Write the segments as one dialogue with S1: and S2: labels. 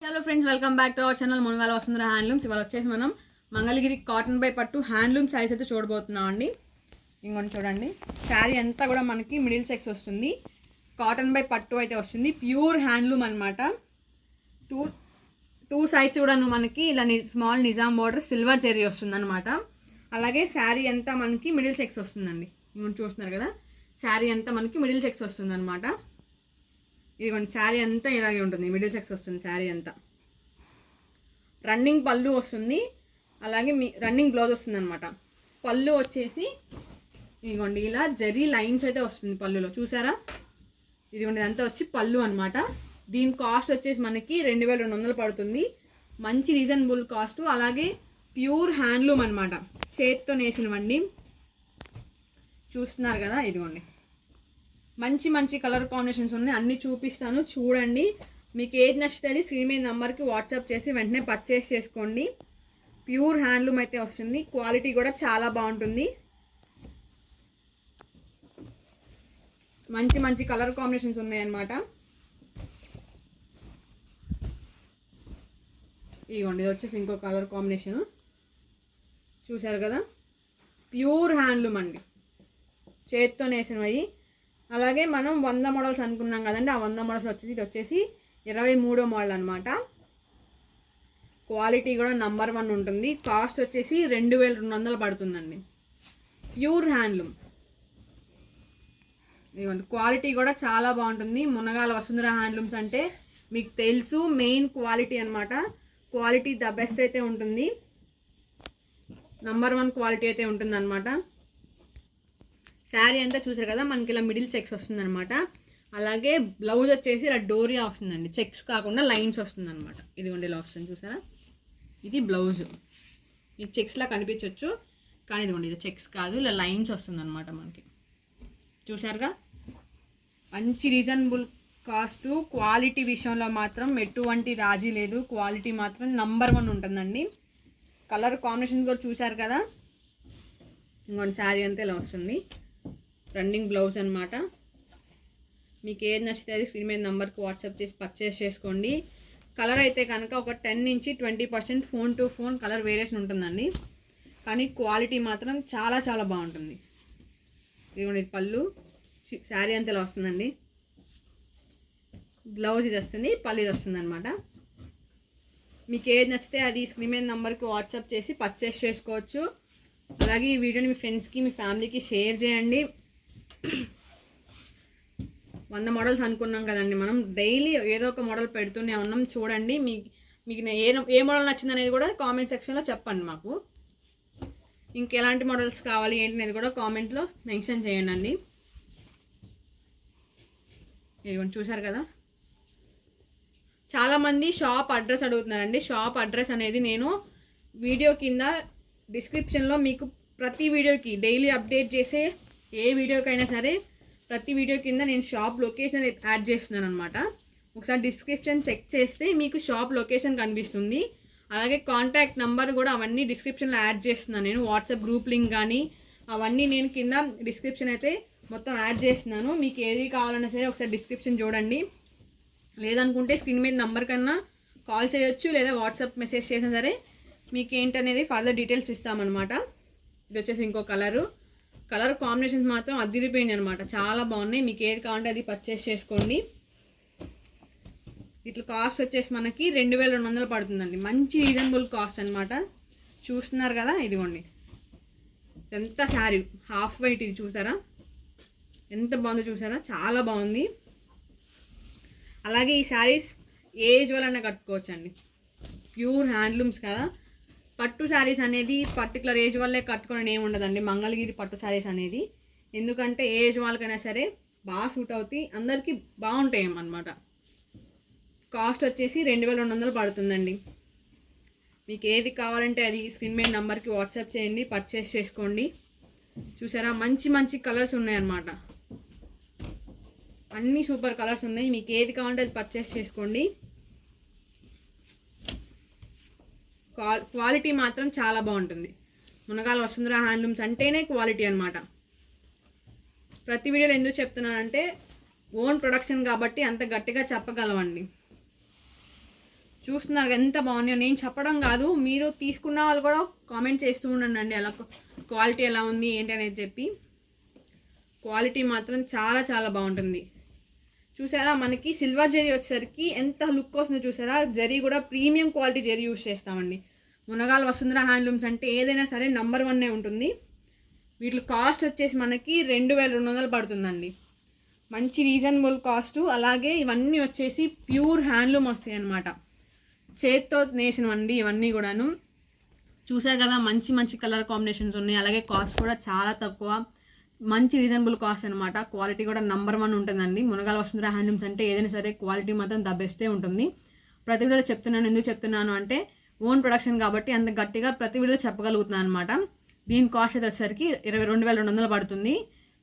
S1: Hello friends, welcome back to our channel Munagala Vasundhara handlooms. ఇవాళ వచ్చేసి మనం మంగళగిరి కాటన్ బై పట్టు హ్యాండ్లూమ్ శారీస్ అయితే చూడబోతున్నాం అండి. ఇంకొంచెం చూడండి, శారీ అంతా కూడా మనకి మిడిల్ చెక్స్ వస్తుంది. కాటన్ బై పట్టు అయితే వస్తుంది, ప్యూర్ హ్యాండ్లూమ్ అనమాట. టూ సైడ్స్ కూడా మనకి ఇలా small Nizam border silver zari వస్తుంది అనమాట. అలాగే శారీ అంతా మనకి మిడిల్ చెక్స్ వస్తుందండి. ఇంకొంచెం చూస్తున్నారు కదా, శారీ అంతా మనకి మిడిల్ చెక్స్ వస్తుంది అనమాట. ఇదిగోండి, శారీ అంతా ఇలాగే ఉంటుంది, మిడిల్ చెక్స్ వస్తుంది శారీ అంతా. రన్నింగ్ పళ్ళు వస్తుంది, అలాగే రన్నింగ్ బ్లౌజ్ వస్తుంది అనమాట. పళ్ళు వచ్చేసి ఇదిగోండి ఇలా జరీ లైన్స్ అయితే వస్తుంది పళ్ళులో, చూసారా? ఇదిగోండి ఇదంతా వచ్చి పళ్ళు అనమాట. దీని కాస్ట్ వచ్చేసి మనకి 2200 పడుతుంది. మంచి రీజనబుల్ కాస్ట్. అలాగే ప్యూర్ హ్యాండ్లూమ్ అనమాట, చేతితో నేసినవండి. చూస్తున్నారు కదా, ఇదిగోండి మంచి మంచి కలర్ కాంబినేషన్స్ ఉన్నాయి, అన్నీ చూపిస్తాను చూడండి. మీకు ఏది నచ్చితే స్క్రీన్ మీద నెంబర్కి వాట్సాప్ చేసి వెంటనే పర్చేస్ చేసుకోండి. ప్యూర్ హ్యాండ్లూమ్ అయితే వస్తుంది, క్వాలిటీ కూడా చాలా బాగుంటుంది. మంచి మంచి కలర్ కాంబినేషన్స్ ఉన్నాయన్నమాట. ఇదిగోండి, ఇది వచ్చేసి ఇంకో కలర్ కాంబినేషన్, చూసారు కదా? ప్యూర్ హ్యాండ్లూమ్ అండి, చేతితో నేసినవి. అలాగే మనం 100 మోడల్స్ అనుకున్నాం కదండి, ఆ 100 మోడల్స్ వచ్చేసి ఇది వచ్చేసి 23వ మోడల్ అనమాట. క్వాలిటీ కూడా నంబర్ 1 ఉంటుంది. కాస్ట్ వచ్చేసి 2200 పడుతుందండి. Pure handloom. ఇదిగోండి, క్వాలిటీ కూడా చాలా బాగుంటుంది. మునగాల వసుంధర హ్యాండ్లూమ్స్ అంటే మీకు తెలుసు, మెయిన్ క్వాలిటీ అనమాట. క్వాలిటీ ద బెస్ట్ అయితే ఉంటుంది, నంబర్ 1 క్వాలిటీ అయితే ఉంటుంది అనమాట. శారీ అంతా చూసారు కదా, మనకి ఇలా మిడిల్ చెక్స్ వస్తుంది అనమాట. అలాగే బ్లౌజ్ వచ్చేసి ఇలా డోరియా వస్తుందండి, చెక్స్ కాకుండా లైన్స్ వస్తుంది అనమాట. ఇదిగోండి ఇలా వస్తుంది, చూసారా? ఇది బ్లౌజ్. ఇది చెక్స్లా కనిపించవచ్చు, కానీ ఇదిగోండి ఇది చెక్స్ కాదు, ఇలా లైన్స్ వస్తుంది అనమాట మనకి. చూసారుగా, మంచి రీజనబుల్ కాస్ట్. క్వాలిటీ విషయంలో మాత్రం ఎటువంటి రాజీ లేదు, క్వాలిటీ మాత్రం నంబర్ 1 ఉంటుందండి. కలర్ కాంబినేషన్ కూడా చూసారు కదా. ఇంకోటి శారీ అంతా ఇలా వస్తుంది, రన్నింగ్ బ్లౌజ్ అనమాట. మీకు ఏది నచ్చితే అది స్క్రీన్ మీద నెంబర్కి వాట్సాప్ చేసి పర్చేస్ చేసుకోండి. కలర్ అయితే కనుక ఒక 10 నుంచి 20% phone to phone colour variation ఉంటుందండి, కానీ క్వాలిటీ మాత్రం చాలా చాలా బాగుంటుంది. ఇదిగోండి, ఇది పళ్ళు, శారీ అంతా ఇలా వస్తుందండి. బ్లౌజ్ ఇది వస్తుంది, పళ్ళు ఇది వస్తుంది అనమాట. మీకు ఏది నచ్చితే అది స్క్రీన్ మీద నెంబర్కి వాట్సాప్ చేసి పర్చేస్ చేసుకోవచ్చు. అలాగే ఈ వీడియోని మీ ఫ్రెండ్స్కి, మీ ఫ్యామిలీకి షేర్ చేయండి. 100 మోడల్స్ అనుకున్నాం కదండి, మనం డైలీ ఏదో ఒక మోడల్ పెడుతూనే ఉన్నాం. చూడండి, మీకు ఏ మోడల్ నచ్చింది అనేది కూడా కామెంట్ సెక్షన్లో చెప్పండి మాకు. ఇంకెలాంటి మోడల్స్ కావాలి ఏంటి అనేది కూడా కామెంట్లో మెన్షన్ చేయండి అండి. ఇదిగోండి, చూసారు కదా? చాలామంది షాప్ అడ్రస్ అడుగుతున్నారండి. షాప్ అడ్రస్ అనేది నేను వీడియో కింద డిస్క్రిప్షన్లో మీకు ప్రతి వీడియోకి డైలీ అప్డేట్ చేసే ఏ వీడియోకైనా సరే ప్రతి వీడియో కింద నేను షాప్ లొకేషన్ యాడ్ చేస్తున్నాను అనమాట. ఒకసారి డిస్క్రిప్షన్ చెక్ చేస్తే మీకు షాప్ లొకేషన్ కనిపిస్తుంది. అలాగే కాంటాక్ట్ నెంబర్ కూడా అవన్నీ డిస్క్రిప్షన్లో యాడ్ చేస్తున్నాను నేను. వాట్సాప్ గ్రూప్ లింక్ కానీ అవన్నీ నేను కింద డిస్క్రిప్షన్ అయితే మొత్తం యాడ్ చేస్తున్నాను. మీకు ఏది కావాలన్నా సరే ఒకసారి డిస్క్రిప్షన్ చూడండి. లేదనుకుంటే స్క్రీన్ మీద నెంబర్ కన్నా కాల్ చేయొచ్చు, లేదా వాట్సాప్ మెసేజ్ చేసినా సరే మీకు ఏంటనేది ఫర్దర్ డీటెయిల్స్ ఇస్తామన్నమాట. ఇది వచ్చేసి ఇంకో కలర్ కాంబినేషన్స్ మాత్రం అదిరిపోయింది అనమాట, చాలా బాగున్నాయి. మీకు ఏది కావాలంటే అది పర్చేస్ చేసుకోండి. ఇట్లా కాస్ట్ వచ్చేసి మనకి 2200 పడుతుందండి. మంచి రీజనబుల్ కాస్ట్ అనమాట. చూస్తున్నారు కదా, ఇదిగోండి ఎంత శారీ హాఫ్ వైట్, ఇది చూసారా ఎంత బాగుందో, చూసారా? చాలా బాగుంది. అలాగే ఈ శారీస్ ఏజ్ వలన కట్టుకోవచ్చు అండి, ప్యూర్ హ్యాండ్లూమ్స్ కదా. పట్టు శారీస్ అనేది పర్టికులర్ ఏజ్ వల్లే కట్టుకొని ఏమి ఉండదండి, మంగళగిరి పట్టు శారీస్ అనేది. ఎందుకంటే ఏజ్ వాళ్ళకైనా సరే బాగా సూట్ అవుతాయి, అందరికీ బాగుంటాయి అన్నమాట. కాస్ట్ వచ్చేసి 2200 పడుతుందండి. మీకు ఏది కావాలంటే అది స్క్రీన్ మీద నెంబర్కి వాట్సాప్ చేయండి, పర్చేస్ చేసుకోండి. చూసారా, మంచి మంచి కలర్స్ ఉన్నాయన్నమాట, అన్నీ సూపర్ కలర్స్ ఉన్నాయి. మీకు ఏది కావాలంటే అది పర్చేస్ చేసుకోండి. క్వాలిటీ మాత్రం చాలా బాగుంటుంది. మునగాల వసుంధర హ్యాండ్లూమ్స్ అంటేనే క్వాలిటీ అనమాట. ప్రతి వీడియోలో ఎందుకు చెప్తున్నానంటే ఓన్ ప్రొడక్షన్ కాబట్టి అంత గట్టిగా చెప్పగలమండి. చూస్తున్నారు ఎంత బాగున్నాయో. నేను చెప్పడం కాదు, మీరు తీసుకున్న వాళ్ళు కూడా కామెంట్ చేస్తూ ఉండండి అలా క్వాలిటీ ఎలా ఉంది ఏంటి అనేది చెప్పి. క్వాలిటీ మాత్రం చాలా చాలా బాగుంటుంది. చూసారా మనకి సిల్వర్ జరీ వచ్చేసరికి ఎంత లుక్ వస్తుందో చూసారా. జరీ కూడా ప్రీమియం క్వాలిటీ జరీ యూస్ చేస్తామండి. మునగాల వసుంధర హ్యాండ్లూమ్స్ అంటే ఏదైనా సరే నంబర్ 1 ఉంటుంది. వీటి కాస్ట్ వచ్చేసి మనకి 2200 పడుతుందండి. మంచి రీజనబుల్ కాస్ట్. అలాగే ఇవన్నీ వచ్చేసి ప్యూర్ హ్యాండ్లూమ్ వస్తాయి అన్నమాట, చేత్తో నేసినవండి ఇవన్నీ కూడాను. చూసారు కదా మంచి మంచి కలర్ కాంబినేషన్స్ ఉన్నాయి. అలాగే కాస్ట్ కూడా చాలా తక్కువ, మంచి రీజనబుల్ కాస్ట్ అనమాట. క్వాలిటీ కూడా నంబర్ 1 ఉంటుందండి. మునగాల వసుంధర హ్యాండ్లూమ్స్ అంటే ఏదైనా సరే క్వాలిటీ మాత్రం ద బెస్టే ఉంటుంది. ప్రతి వీడియోలో చెప్తున్నాను. ఎందుకు చెప్తున్నాను అంటే ఓన్ ప్రొడక్షన్ కాబట్టి అంత గట్టిగా ప్రతి వీడియోలో చెప్పగలుగుతున్నాను అనమాట. దీని కాస్ట్ అయితే వచ్చేసరికి 2200 పడుతుంది.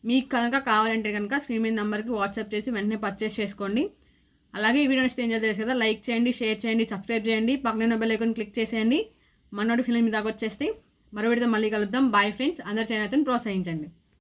S1: మీకు కనుక కావాలంటే కనుక స్క్రీన్ మీద నెంబర్కి వాట్సాప్ చేసి వెంటనే పర్చేస్ చేసుకోండి. అలాగే ఈ వీడియోని ఎంజాయ్ చేసి కదా లైక్ చేయండి, షేర్ చేయండి, సబ్స్క్రైబ్ చేయండి, పక్కన బెల్ ఐకాన్ క్లిక్ చేసేయండి. మన నోటిఫికేషన్ మీద దాకా వచ్చేస్తే మరో వీడియోతో మళ్ళీ కలుద్దాం. Bye friends. అందరి ఛానల్ని ప్రోత్సహించండి.